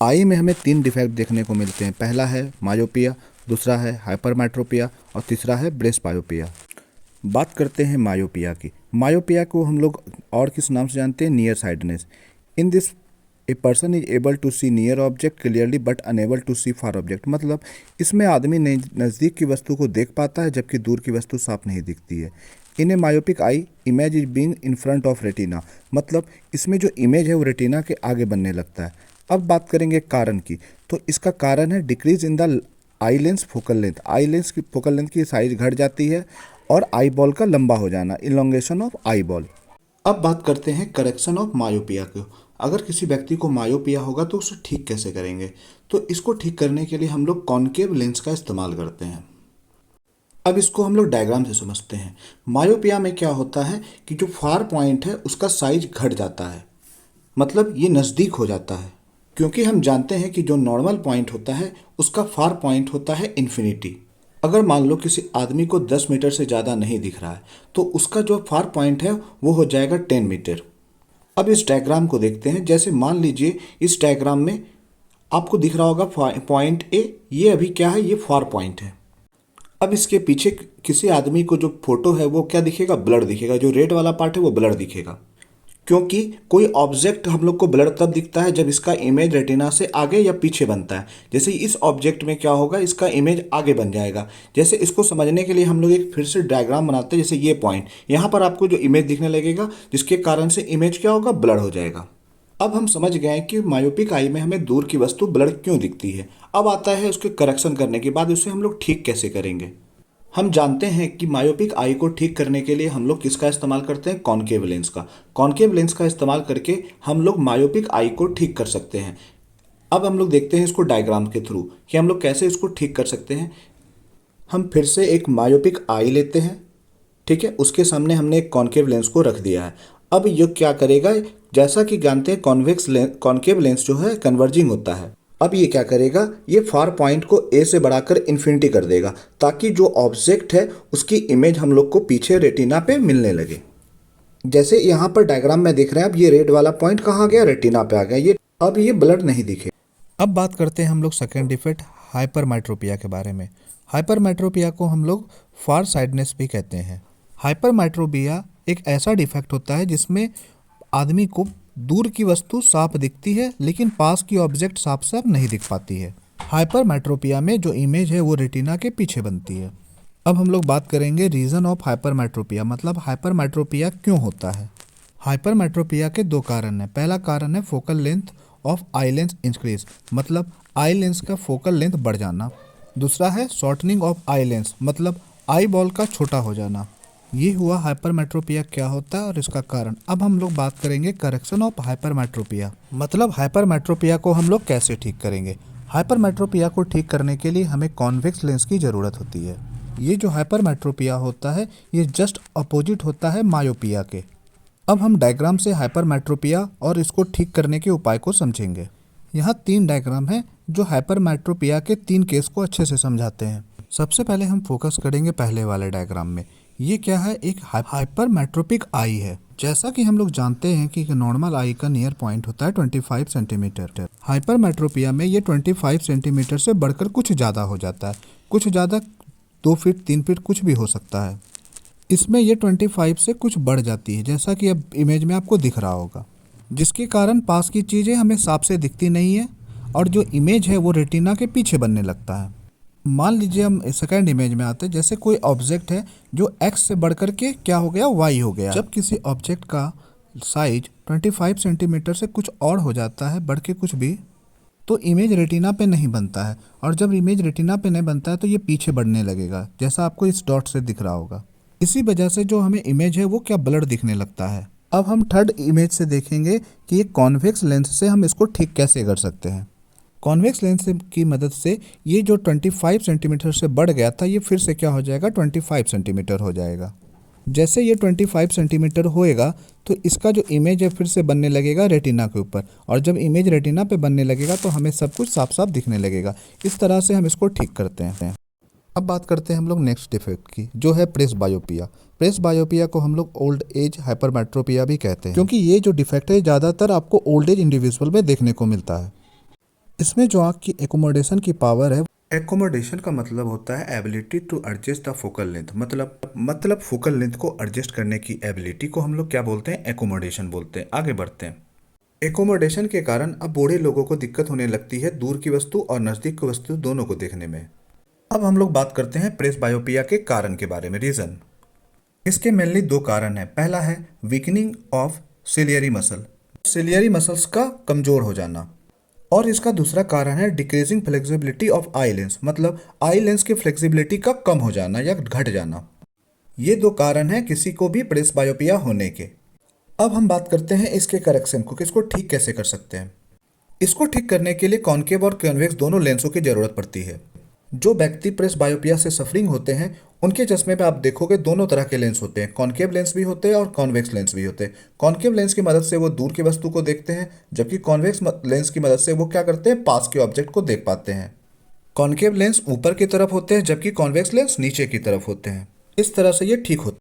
आई में हमें 3 डिफेक्ट देखने को मिलते हैं। पहला है मायोपिया, दूसरा है हाइपरमेट्रोपिया और तीसरा है ब्रेसबायोपिया। बात करते हैं मायोपिया की। मायोपिया को हम लोग और किस नाम से जानते हैं? Near sightedness. In this a person is able to see near object clearly but unable to see far object. मतलब इसमें आदमी नज़दीक की वस्तु को देख पाता है जबकि दूर की वस्तु साफ नहीं दिखती है। In a myopic eye image is being in front of retina. मतलब इसमें जो इमेज है वो रेटिना के आगे बनने लगता है। अब बात करेंगे कारण की, तो इसका कारण है decrease in the eye lens focal length. Eye lens की फोकल लेंथ की साइज घट जाती है और आई बॉल का लंबा हो जाना, इलोंगेशन ऑफ आई बॉल। अब बात करते हैं करेक्शन ऑफ मायोपिया को। अगर किसी व्यक्ति को मायोपिया होगा तो उसे ठीक कैसे करेंगे? तो इसको ठीक करने के लिए हम लोग कॉनकेव लेंस का इस्तेमाल करते हैं। अब इसको हम लोग डायग्राम से समझते हैं। मायोपिया में क्या होता है कि जो फार पॉइंट है उसका साइज घट जाता है, मतलब ये नज़दीक हो जाता है। क्योंकि हम जानते हैं कि जो नॉर्मल पॉइंट होता है उसका फार पॉइंट होता है इन्फिनिटी। अगर मान लो किसी आदमी को 10 मीटर से ज़्यादा नहीं दिख रहा है तो उसका जो फार पॉइंट है वो हो जाएगा 10 मीटर। अब इस डायग्राम को देखते हैं। जैसे मान लीजिए इस डायग्राम में आपको दिख रहा होगा पॉइंट ए, ये अभी क्या है? ये फार पॉइंट है। अब इसके पीछे किसी आदमी को जो फोटो है वो क्या दिखेगा? ब्लर दिखेगा। जो रेड वाला पार्ट है वो ब्लर दिखेगा, क्योंकि कोई ऑब्जेक्ट हम लोग को ब्लर तब दिखता है जब इसका इमेज रेटिना से आगे या पीछे बनता है। जैसे इस ऑब्जेक्ट में क्या होगा? इसका इमेज आगे बन जाएगा। जैसे इसको समझने के लिए हम लोग एक फिर से डायग्राम बनाते हैं। जैसे ये पॉइंट, यहाँ पर आपको जो इमेज दिखने लगेगा जिसके कारण से इमेज क्या होगा? ब्लर हो जाएगा। अब हम समझ गए कि मायोपिक आई में हमें दूर की वस्तु ब्लर क्यों दिखती है। अब आता है उसके करेक्शन करने के बाद उसे हम लोग ठीक कैसे करेंगे। हम जानते हैं कि मायोपिक आई को ठीक करने के लिए हम लोग किसका इस्तेमाल करते हैं? कॉनकेव लेंस का। कॉनकेव लेंस का इस्तेमाल करके हम लोग मायोपिक आई को ठीक कर सकते हैं। अब हम लोग देखते हैं इसको डायग्राम के थ्रू कि हम लोग कैसे इसको ठीक कर सकते हैं। हम फिर से एक मायोपिक आई लेते हैं, ठीक है। उसके सामने हमने एक कॉनकेव लेंस को रख दिया है। अब ये क्या करेगा? जैसा कि जानते हैं कॉनकेव लेंस जो है कन्वर्जिंग होता है। अब ये क्या करेगा? ये फार पॉइंट को ए से बढ़ाकर इन्फिनिटी कर देगा ताकि जो ऑब्जेक्ट है उसकी इमेज हम लोग को पीछे रेटिना पे मिलने लगे। जैसे यहाँ पर डायग्राम में देख रहे हैं, अब ये रेड वाला पॉइंट कहाँ गया? रेटिना पे आ गया। ये अब ये ब्लर नहीं दिखे। अब बात करते हैं हम लोग सेकेंड डिफेक्ट हाइपरमेट्रोपिया के बारे में। हाइपरमेट्रोपिया को हम लोग फार साइडनेस भी कहते हैं। हाइपरमेट्रोपिया एक ऐसा डिफेक्ट होता है जिसमें आदमी को दूर की वस्तु साफ दिखती है लेकिन पास की ऑब्जेक्ट साफ साफ नहीं दिख पाती है। हाइपरमेट्रोपिया में जो इमेज है वो रेटिना के पीछे बनती है। अब हम लोग बात करेंगे रीज़न ऑफ हाइपरमेट्रोपिया, मतलब हाइपरमेट्रोपिया क्यों होता है। हाइपरमेट्रोपिया के 2 कारण हैं। पहला कारण है focal length of eye lens increase, मतलब आई लेंस का फोकल लेंथ बढ़ जाना। दूसरा है शॉर्टनिंग ऑफ आई लेंस, मतलब आई बॉल का छोटा हो जाना। ये हुआ हाइपरमेट्रोपिया क्या होता है और इसका कारण। अब हम लोग बात करेंगे करेक्शन ऑफ हाइपरमेट्रोपिया, मतलब हाइपरमेट्रोपिया को हम लोग कैसे ठीक करेंगे। हाइपरमेट्रोपिया को ठीक करने के लिए हमें कॉन्वेक्स लेंस की ज़रूरत होती है। ये जो हाइपरमेट्रोपिया होता है ये जस्ट अपोजिट होता है मायोपिया के। अब हम डायग्राम से हाइपरमेट्रोपिया और इसको ठीक करने के उपाय को समझेंगे। यहाँ 3 डायग्राम हैं जो हाइपरमेट्रोपिया के 3 केस को अच्छे से समझाते हैं। सबसे पहले हम फोकस करेंगे पहले वाले डायग्राम में। ये क्या है? एक हाइपरमेट्रोपिक आई है। जैसा कि हम लोग जानते हैं कि नॉर्मल आई का नियर पॉइंट होता है 25 सेंटीमीटर। हाइपरमेट्रोपिया में ये 25 सेंटीमीटर से बढ़कर कुछ ज़्यादा हो जाता है। कुछ ज़्यादा 2 फीट 3 फीट कुछ भी हो सकता है। इसमें ये 25 से कुछ बढ़ जाती है, जैसा कि अब इमेज में आपको दिख रहा होगा, जिसके कारण पास की चीज़ें हमें साफ से दिखती नहीं है और जो इमेज है वो रेटिना के पीछे बनने लगता है। मान लीजिए हम सेकंड इमेज में आते हैं। जैसे कोई ऑब्जेक्ट है जो x से बढ़कर के क्या हो गया? y हो गया। जब किसी ऑब्जेक्ट का साइज 25 सेंटीमीटर से कुछ और हो जाता है, बढ़ के कुछ भी, तो इमेज रेटिना पे नहीं बनता है। और जब इमेज रेटिना पे नहीं बनता है तो ये पीछे बढ़ने लगेगा, जैसा आपको इस डॉट से दिख रहा होगा। इसी वजह से जो हमें इमेज है वो क्या ब्लर दिखने लगता है। अब हम थर्ड इमेज से देखेंगे कि ये कॉन्वेक्स लेंस से हम इसको ठीक कैसे कर सकते हैं। कॉन्वेक्स लेंस की मदद से ये जो 25 सेंटीमीटर से बढ़ गया था ये फिर से क्या हो जाएगा? 25 सेंटीमीटर हो जाएगा। जैसे ये 25 सेंटीमीटर होएगा तो इसका जो इमेज है फिर से बनने लगेगा रेटिना के ऊपर, और जब इमेज रेटिना पे बनने लगेगा तो हमें सब कुछ साफ साफ दिखने लगेगा। इस तरह से हम इसको ठीक करते हैं। अब बात करते हैं हम लोग नेक्स्ट डिफेक्ट की, जो है प्रेसबायोपिया। प्रेसबायोपिया को हम लोग ओल्ड एज हाइपरमेट्रोपिया भी कहते हैं, क्योंकि ये जो डिफेक्ट है ज़्यादातर आपको ओल्ड एज इंडिविजुअल में देखने को मिलता है। इसमें जो आँख की एकोमोडेशन की पावर है, एकोमोडेशन का मतलब होता है ability to adjust the focal length, मतलब फोकल लेंथ को एडजस्ट करने की एबिलिटी को हम लोग क्या बोलते हैं, एकोमोडेशन बोलते हैं। आगे बढ़ते हैं। एकोमोडेशन के कारण अब बूढ़े लोगों को दिक्कत होने लगती है दूर की वस्तु और नज़दीक की वस्तु दोनों को देखने में। अब हम लोग बात करते हैं प्रेसबायोपिया के कारण के बारे में, रीजन। इसके मेनली दो कारण हैं। पहला है weakening of ciliary muscle, ciliary muscles का कमजोर हो जाना। और इसका दूसरा कारण है decreasing flexibility of eye lens, मतलब आई लेंस की फ्लेक्सिबिलिटी का कम हो जाना या घट जाना। ये दो कारण हैं किसी को भी प्रेसबायोपिया होने के। अब हम बात करते हैं इसके करेक्शन को, कि इसको ठीक कैसे कर सकते हैं। इसको ठीक करने के लिए कॉन्केव और कॉन्वेक्स दोनों लेंसों की जरूरत पड़ती है। जो व्यक्ति प्रेसबायोपिया से सफरिंग होते हैं उनके चश्मे पे आप देखोगे दोनों तरह के लेंस होते हैं, कॉन्केव लेंस भी होते हैं और कॉन्वेक्स लेंस भी होते हैं। कॉन्केव लेंस की मदद से वो दूर की वस्तु को देखते हैं, जबकि कॉन्वेक्स लेंस की मदद से वो क्या करते हैं, पास के ऑब्जेक्ट को देख पाते हैं। कॉन्केव लेंस ऊपर की तरफ होते हैं जबकि कॉन्वेक्स लेंस नीचे की तरफ होते हैं। इस तरह से ये ठीक होता है।